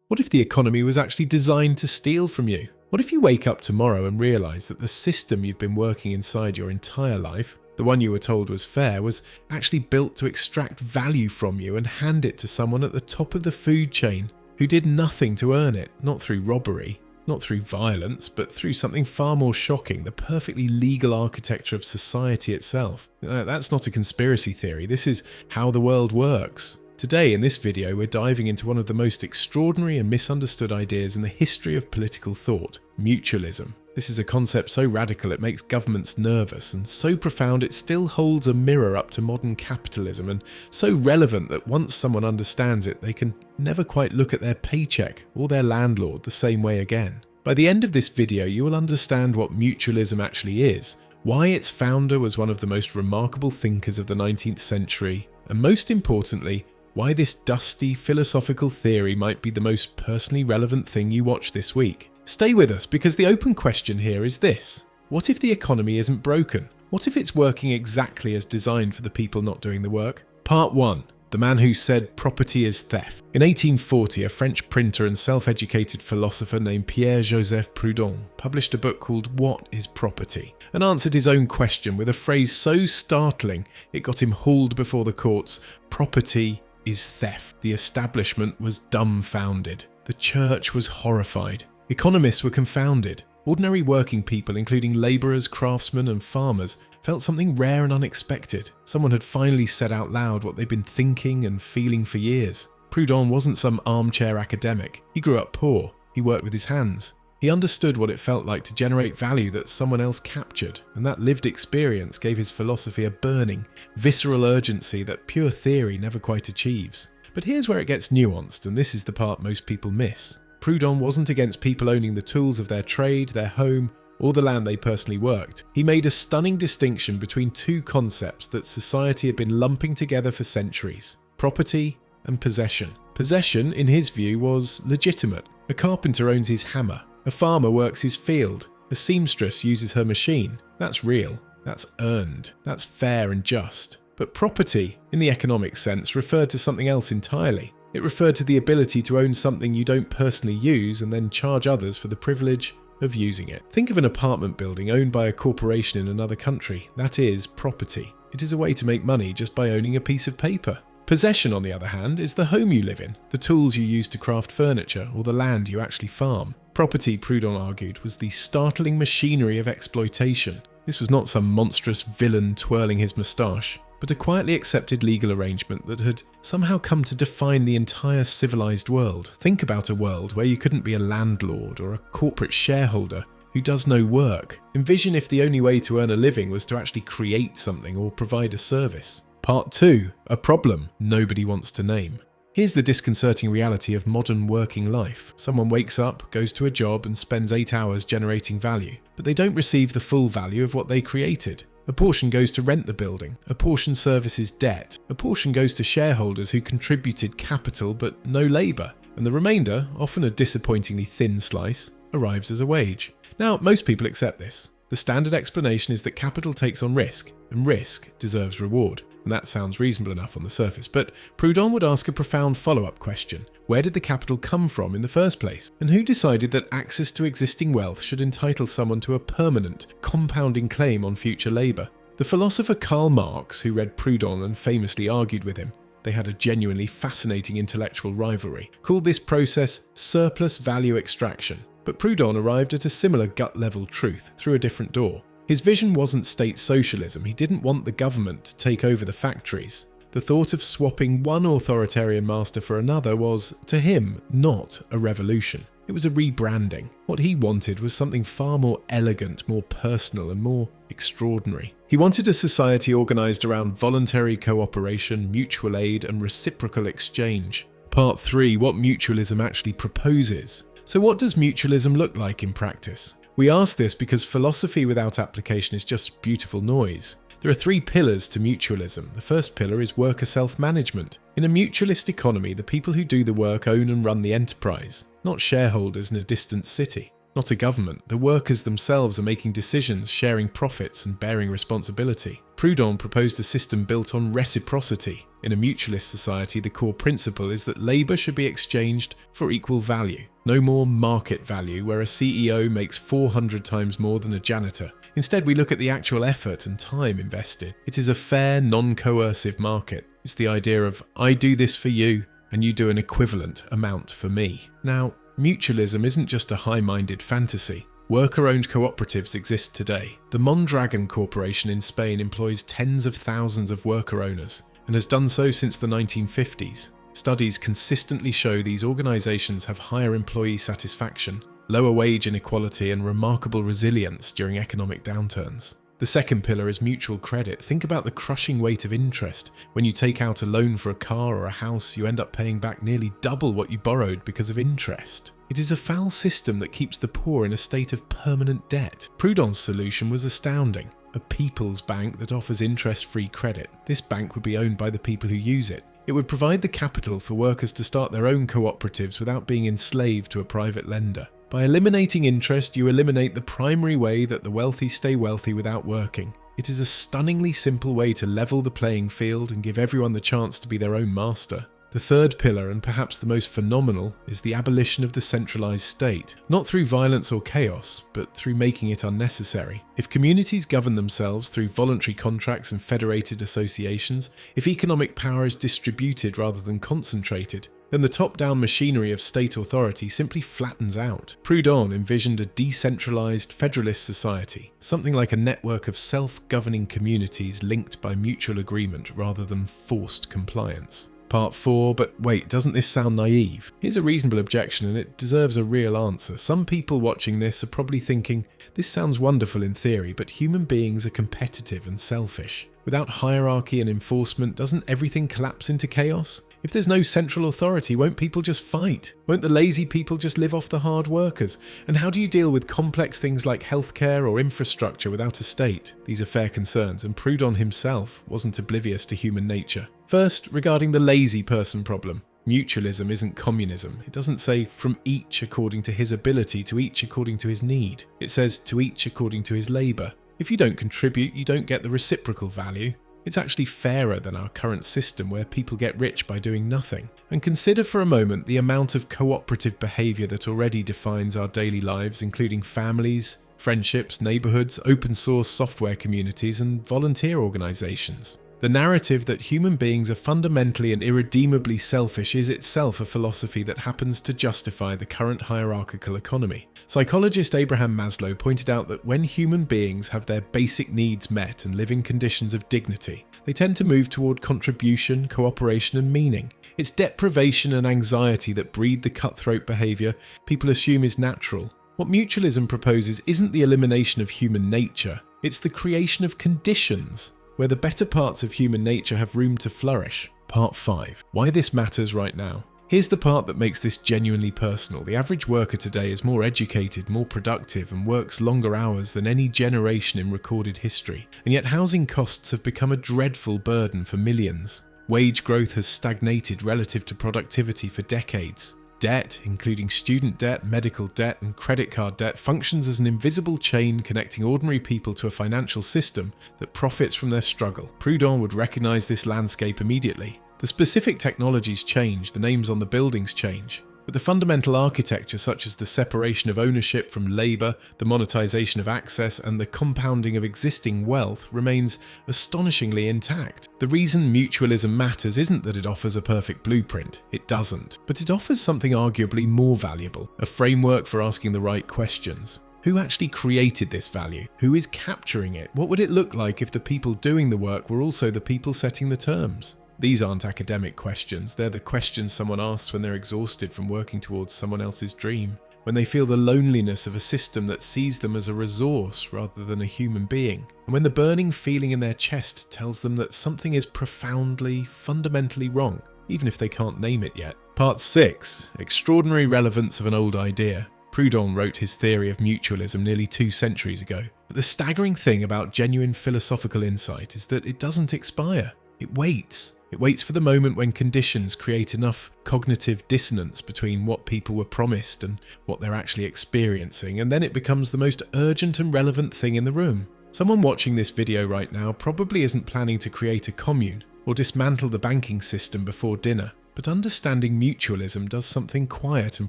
What if the economy was actually designed to steal from you? What if you wake up tomorrow and realise that the system you've been working inside your entire life, the one you were told was fair, was actually built to extract value from you and hand it to someone at the top of the food chain who did nothing to earn it, not through robbery, not through violence, but through something far more shocking, the perfectly legal architecture of society itself. That's not a conspiracy theory, this is how the world works. Today, in this video, we're diving into one of the most extraordinary and misunderstood ideas in the history of political thought, mutualism. This is a concept so radical it makes governments nervous, and so profound it still holds a mirror up to modern capitalism, and so relevant that once someone understands it, they can never quite look at their paycheck or their landlord the same way again. By the end of this video, you will understand what mutualism actually is, why its founder was one of the most remarkable thinkers of the 19th century, and most importantly, why this dusty philosophical theory might be the most personally relevant thing you watch this week. Stay with us, because the open question here is this: what if the economy isn't broken? What if it's working exactly as designed for the people not doing the work? Part 1. The man who said property is theft. In 1840, a French printer and self-educated philosopher named Pierre-Joseph Proudhon published a book called What is Property? And answered his own question with a phrase so startling it got him hauled before the courts. Property is theft. The establishment was dumbfounded. The church was horrified. Economists were confounded. Ordinary working people, including labourers, craftsmen and farmers, felt something rare and unexpected. Someone had finally said out loud what they'd been thinking and feeling for years. Proudhon wasn't some armchair academic. He grew up poor. He worked with his hands. He understood what it felt like to generate value that someone else captured, and that lived experience gave his philosophy a burning, visceral urgency that pure theory never quite achieves. But here's where it gets nuanced, and this is the part most people miss. Proudhon wasn't against people owning the tools of their trade, their home, or the land they personally worked. He made a stunning distinction between two concepts that society had been lumping together for centuries: property and possession. Possession, in his view, was legitimate. A carpenter owns his hammer. A farmer works his field. A seamstress uses her machine. That's real. That's earned. That's fair and just. But property, in the economic sense, referred to something else entirely. It referred to the ability to own something you don't personally use and then charge others for the privilege of using it. Think of an apartment building owned by a corporation in another country. That is property. It is a way to make money just by owning a piece of paper. Possession, on the other hand, is the home you live in, the tools you use to craft furniture, or the land you actually farm. Property, Proudhon argued, was the startling machinery of exploitation. This was not some monstrous villain twirling his moustache, but a quietly accepted legal arrangement that had somehow come to define the entire civilized world. Think about a world where you couldn't be a landlord or a corporate shareholder who does no work. Envision if the only way to earn a living was to actually create something or provide a service. Part 2. A problem nobody wants to name. Here's the disconcerting reality of modern working life. Someone wakes up, goes to a job and spends 8 hours generating value, but they don't receive the full value of what they created. A portion goes to rent the building, a portion services debt, a portion goes to shareholders who contributed capital but no labour, and the remainder, often a disappointingly thin slice, arrives as a wage. Now, most people accept this. The standard explanation is that capital takes on risk, and risk deserves reward. And that sounds reasonable enough on the surface, but Proudhon would ask a profound follow-up question. Where did the capital come from in the first place? And who decided that access to existing wealth should entitle someone to a permanent, compounding claim on future labour? The philosopher Karl Marx, who read Proudhon and famously argued with him, they had a genuinely fascinating intellectual rivalry, called this process surplus value extraction. But Proudhon arrived at a similar gut-level truth through a different door. His vision wasn't state socialism. He didn't want the government to take over the factories. The thought of swapping one authoritarian master for another was, to him, not a revolution. It was a rebranding. What he wanted was something far more elegant, more personal, and more extraordinary. He wanted a society organised around voluntary cooperation, mutual aid, and reciprocal exchange. Part 3. What mutualism actually proposes. So what does mutualism look like in practice? We ask this because philosophy without application is just beautiful noise. There are 3 pillars to mutualism. The first pillar is worker self-management. In a mutualist economy, the people who do the work own and run the enterprise, not shareholders in a distant city. not a government. The workers themselves are making decisions, sharing profits and bearing responsibility. Proudhon proposed a system built on reciprocity. In a mutualist society, the core principle is that labour should be exchanged for equal value. No more market value, where a CEO makes 400 times more than a janitor. Instead, we look at the actual effort and time invested. It is a fair, non-coercive market. It's the idea of, I do this for you, and you do an equivalent amount for me. Now, mutualism isn't just a high-minded fantasy. Worker-owned cooperatives exist today. The Mondragon Corporation in Spain employs tens of thousands of worker owners and has done so since the 1950s. Studies consistently show these organisations have higher employee satisfaction, lower wage inequality, and remarkable resilience during economic downturns. The second pillar is mutual credit. Think about the crushing weight of interest. When you take out a loan for a car or a house, you end up paying back nearly double what you borrowed because of interest. It is a foul system that keeps the poor in a state of permanent debt. Proudhon's solution was astounding. A people's bank that offers interest-free credit. This bank would be owned by the people who use it. It would provide the capital for workers to start their own cooperatives without being enslaved to a private lender. By eliminating interest, you eliminate the primary way that the wealthy stay wealthy without working. It is a stunningly simple way to level the playing field and give everyone the chance to be their own master. The third pillar, and perhaps the most phenomenal, is the abolition of the centralised state. Not through violence or chaos, but through making it unnecessary. If communities govern themselves through voluntary contracts and federated associations, if economic power is distributed rather than concentrated, then the top-down machinery of state authority simply flattens out. Proudhon envisioned a decentralised federalist society, something like a network of self-governing communities linked by mutual agreement rather than forced compliance. Part 4, but wait, doesn't this sound naive? Here's a reasonable objection, and it deserves a real answer. Some people watching this are probably thinking, this sounds wonderful in theory, but human beings are competitive and selfish. Without hierarchy and enforcement, doesn't everything collapse into chaos? If there's no central authority, won't people just fight? Won't the lazy people just live off the hard workers? And how do you deal with complex things like healthcare or infrastructure without a state? These are fair concerns, and Proudhon himself wasn't oblivious to human nature. First, regarding the lazy person problem. Mutualism isn't communism. It doesn't say from each according to his ability to each according to his need. It says to each according to his labour. If you don't contribute, you don't get the reciprocal value. It's actually fairer than our current system where people get rich by doing nothing. And consider for a moment the amount of cooperative behaviour that already defines our daily lives, including families, friendships, neighbourhoods, open source software communities, and volunteer organisations. The narrative that human beings are fundamentally and irredeemably selfish is itself a philosophy that happens to justify the current hierarchical economy. Psychologist Abraham Maslow pointed out that when human beings have their basic needs met and live in conditions of dignity, they tend to move toward contribution, cooperation, and meaning. It's deprivation and anxiety that breed the cutthroat behaviour people assume is natural. What mutualism proposes isn't the elimination of human nature, it's the creation of conditions where the better parts of human nature have room to flourish. Part 5. Why this matters right now. Here's the part that makes this genuinely personal. The average worker today is more educated, more productive, and works longer hours than any generation in recorded history. And yet housing costs have become a dreadful burden for millions. Wage growth has stagnated relative to productivity for decades. Debt, including student debt, medical debt, and credit card debt, functions as an invisible chain connecting ordinary people to a financial system that profits from their struggle. Proudhon would recognise this landscape immediately. The specific technologies change, the names on the buildings change, but the fundamental architecture, such as the separation of ownership from labour, the monetisation of access, and the compounding of existing wealth, remains astonishingly intact. The reason mutualism matters isn't that it offers a perfect blueprint. It doesn't. But it offers something arguably more valuable, a framework for asking the right questions. Who actually created this value? Who is capturing it? What would it look like if the people doing the work were also the people setting the terms? These aren't academic questions, they're the questions someone asks when they're exhausted from working towards someone else's dream, when they feel the loneliness of a system that sees them as a resource rather than a human being, and when the burning feeling in their chest tells them that something is profoundly, fundamentally wrong, even if they can't name it yet. Part 6. Extraordinary relevance of an old idea. Proudhon wrote his theory of mutualism nearly 2 centuries ago, but the staggering thing about genuine philosophical insight is that it doesn't expire. It waits. It waits for the moment when conditions create enough cognitive dissonance between what people were promised and what they're actually experiencing, and then it becomes the most urgent and relevant thing in the room. Someone watching this video right now probably isn't planning to create a commune or dismantle the banking system before dinner, but understanding mutualism does something quiet and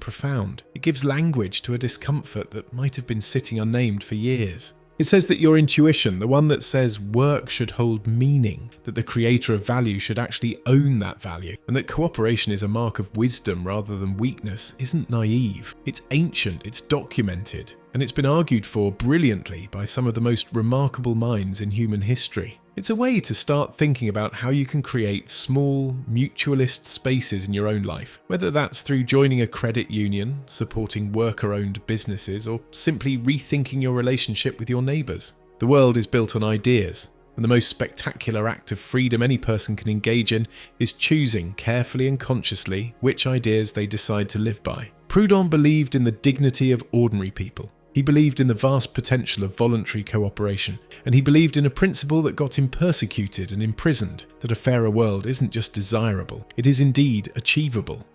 profound. It gives language to a discomfort that might have been sitting unnamed for years. It says that your intuition, the one that says work should hold meaning, that the creator of value should actually own that value, and that cooperation is a mark of wisdom rather than weakness, isn't naive. It's ancient, it's documented, and it's been argued for brilliantly by some of the most remarkable minds in human history. It's a way to start thinking about how you can create small, mutualist spaces in your own life, whether that's through joining a credit union, supporting worker-owned businesses, or simply rethinking your relationship with your neighbours. The world is built on ideas, and the most spectacular act of freedom any person can engage in is choosing carefully and consciously which ideas they decide to live by. Proudhon believed in the dignity of ordinary people. He believed in the vast potential of voluntary cooperation, and he believed in a principle that got him persecuted and imprisoned, that a fairer world isn't just desirable, it is indeed achievable.